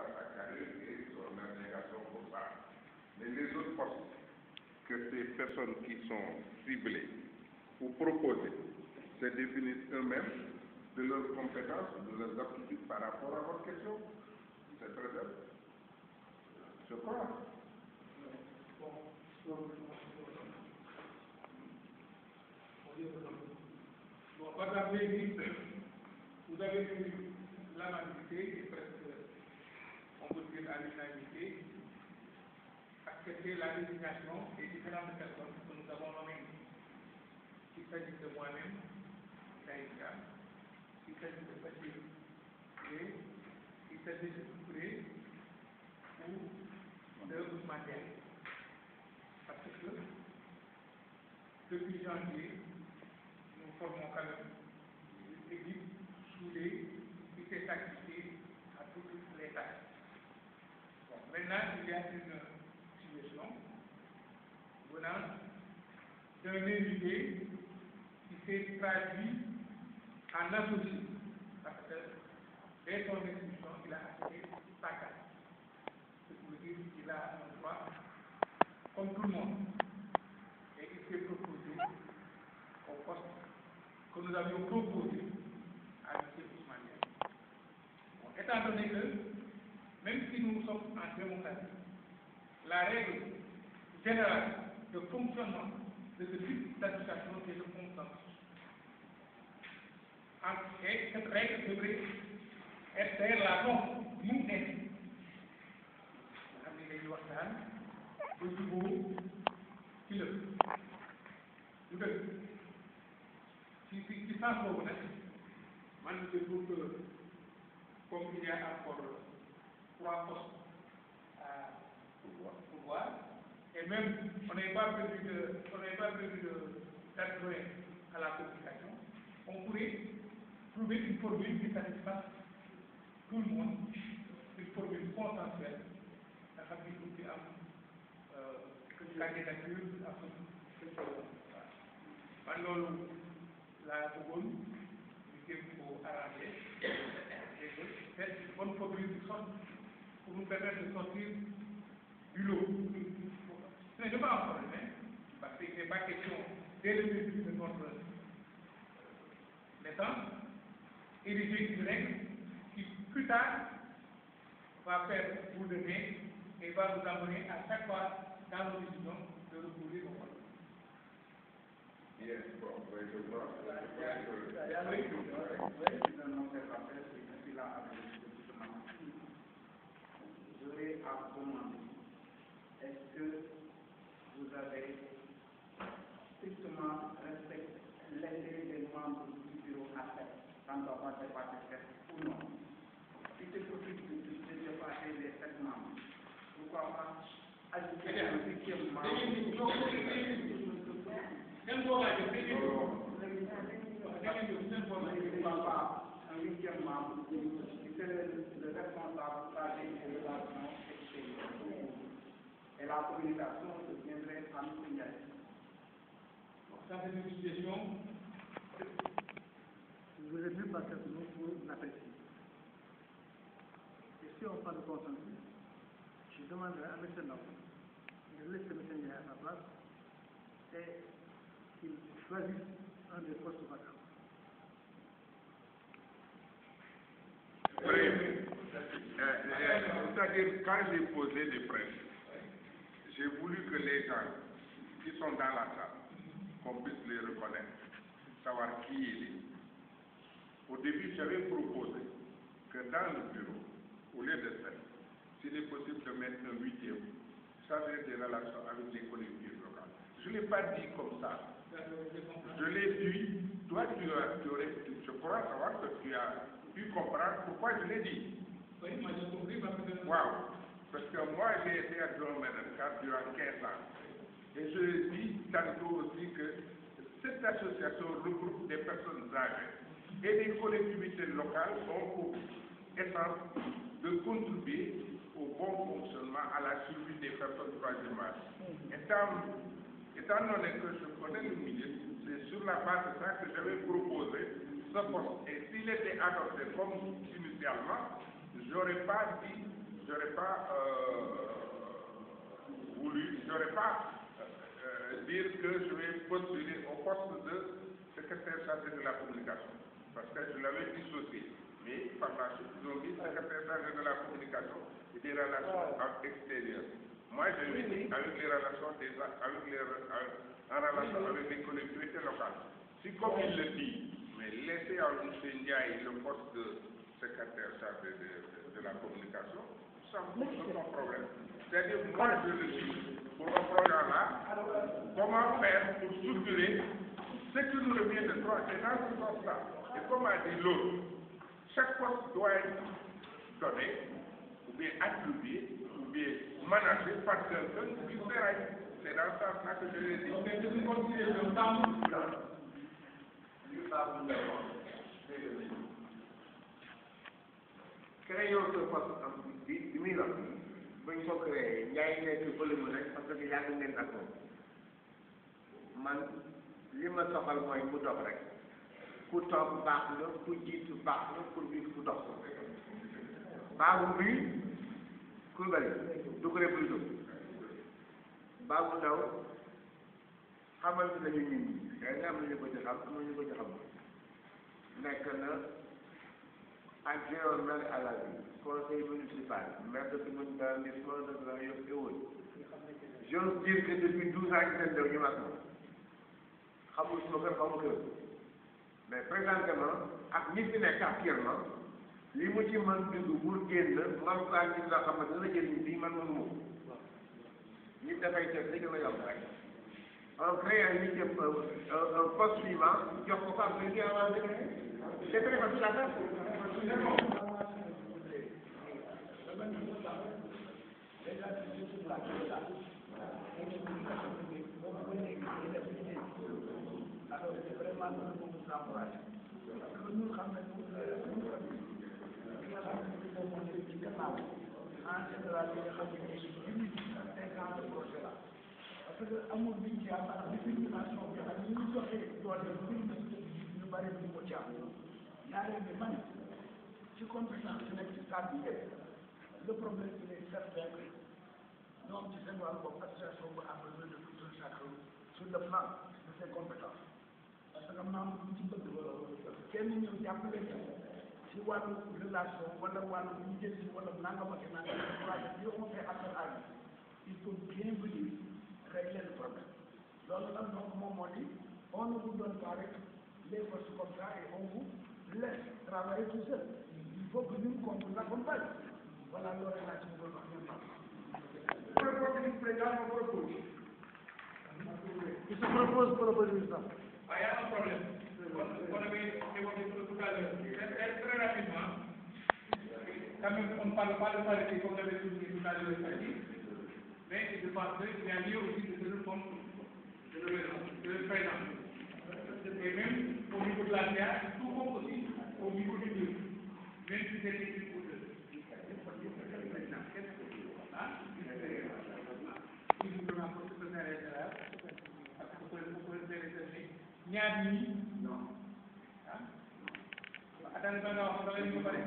sa carrière et son abnégation pour ça. Mais les autres postes que ces personnes qui sont ciblées ou proposées se définissent eux-mêmes de leurs compétences, de leurs aptitudes par rapport à votre question. C'est très bien. Je crois. Bon, par exemple, vous avez vu l'unanimité, et presque, on peut dire à l'unanimité, accepter la désignation des différentes personnes que nous avons nommées. Il s'agit de moi-même, Taïka, il s'agit de Bachir, il s'agit de Touré ou de Ousmane Diagne. Parce que depuis janvier, nous formons quand même une équipe soudée qui s'est sacrifiée à toutes les tâches. Bon, maintenant, il y a une situation venant d'un invité qui s'est traduit en associé. Parce que dès son inscription, il a acheté sa carte. C'est pour dire qu'il a un droit comme tout le monde. Et il s'est proposé au poste que nous avions proposé à M. Ousmane Diagne. Bon, étant donné que, même si nous sommes en démocratie, la règle générale de fonctionnement de ce type d'association, c'est le consensus. Et cette règle devrait être la norme, nous sommes. Nga xam ne dañuy waxtaan ba jubóo ci lépp lu dëgg ci sens boobu nag man je trouve que comme il y a encore 3 postes à pouvoir et même on n'est pas prévu d'adjoint à la communication, on pourrait trouver une formule qui satisfasse tout le monde, une formule consensuelle nga xam ni du ci am candidature ak man loolu laa bëggoon ñu jéem ko arrangé et que cette bonne formule qui sorte pour nous permettre de sortir du lot. Ce n'est pas un problème, parce qu'il n'est pas question dès le début de notre naissance ériger une règle qui plus tard va faire boule de nez et va nous amener à chaque fois dans nos décisions de recouvrir nos comptes. Yes, bon, oui, je crois. J'aurais à demander, est-ce que vous avez strictement respecté l'intérêt des membres du bureau à faire, quand on va dépasser 7 ou non? Si c'est possible de dépasser les 7 membres, pourquoi pas ajouter un 8e membre? Un 8e membre qui serait le responsable des relations extérieures. Et la communication deviendrait familiale. Ça, c'est une situation. Vous êtes mieux parce que nous pouvons l'apprécier. Et si on parle de consensus, je demanderai à M. Law de laisser M. Ndiaye à sa place et qu'il choisisse un des postes vacants. C'est-à-dire, quand j'ai posé des principes, j'ai voulu que les gens qui sont dans la salle, qu'on puisse les reconnaître, savoir qui il est. Au début, j'avais proposé que dans le bureau, au lieu de 7, s'il est possible de mettre un 8e, chargé des relations avec les collectivités locales. Je ne l'ai pas dit comme ça. Je l'ai dit, toi je crois savoir que tu as pu comprendre pourquoi je l'ai dit. Oui, moi j'ai compris parce que... Wow. Parce que moi j'ai été adjoint médical durant 15 ans. Et je dis tantôt aussi que cette association regroupe des personnes âgées et les collectivités locales ont pour essence de contribuer au bon fonctionnement, à la survie des personnes troisième âge. Étant donné que je connais le milieu, c'est sur la base de ça que j'avais proposé ce poste. Et s'il était adopté comme initialement, je n'aurais pas dit j'aurais pas j'aurais pas dire que je vais postuler au poste de secrétaire chargé de la communication, parce que je l'avais dissocié. Mais par la suite, ils ont dit secrétaire chargé de la communication et des relations extérieures. Moi, je l'ai dit avec les relations en relation avec les collectivités locales. Si comme il le dit, mais laissez à M. Ndiaye le poste de secrétaire chargé de la communication, ça me pose aucun problème. C'est-à-dire, moi, je le dis, pour un programme-là, comment faire pour structurer ce qui nous revient de droit, c'est dans ce sens-là. Et comme a dit l'autre, chaque poste doit être donné, ou bien attribué, ou bien managé par quelqu'un qui sera. C'est dans ce sens-là que je l'ai dit. Mais je vais continuer le temps. créé yow sa poste am bi muy wax bañ ko créé Ndiaye nekk fële mu rek parce que yàgg ngeen ak moom man li ma soxal mooy mu dox rek ku toog baax na ku jiitu baax na pour gis ku dox baabu bii ku bari du ko rek lu baabu ndaw xamante nañu nit ñi day am nañu ko ci xam am nañu ko ci xam nekk na adjoint maire à la ville, conseil municipal, maire de commune d'arrondissement de Grand Yoff et autres. J'ose dire que depuis 12 ans que seen ñu mag moom xamul suma kër xamul kër mais présentement ak ñi fi nekk actuellement li mu ci mën dugg bul génn man saa gis nga xam ne dana jëriñ bii man mënu ma ko nit dafay seet li gën a yomb rek on crée un poste suivant jox ko fa am li avancé c'est très facile à faire. Parce que amul biñ ci am ak détermination bi ak ni ñu joxee doole ñu bari ñu ko ci am ñaareel bi man ci compétence yi nekk ci stade bi yëpp le problème il est certain que ñoom ci seen wàllu bopp association bu am besoin de tout un chacun sur le plan de ses compétences parce que maam bu ci bëgg kenn ñëw jàppale ci wàllu relation wala wàllu ñu jël ci wala nangam ak nangam waaye yow on fait affaire à il faut bien venir régler le problème loolu nag donc moom moo di on ne vous donne pas rek les forces comme ça et on vous laisse travailler tout seul il faut que nous qu'on vous accompagne voilà loolu laa ci bëggoon wax ñoom Propose le président me propose. il se propose ça. Il y a un problème. On avait évoqué tout à l'heure. Très rapidement, quand même, on ne parle pas de parité comme l'avait souligné tout à l'heure. Mais je pense qu'il y a lieu aussi de tenir compte de le président. Et même au niveau de la CA, tout compte aussi au niveau du bureau. Même si c'est l'équipe pour deux. ñaar ñi non ah attendez ba nga wax ba nga ñu pare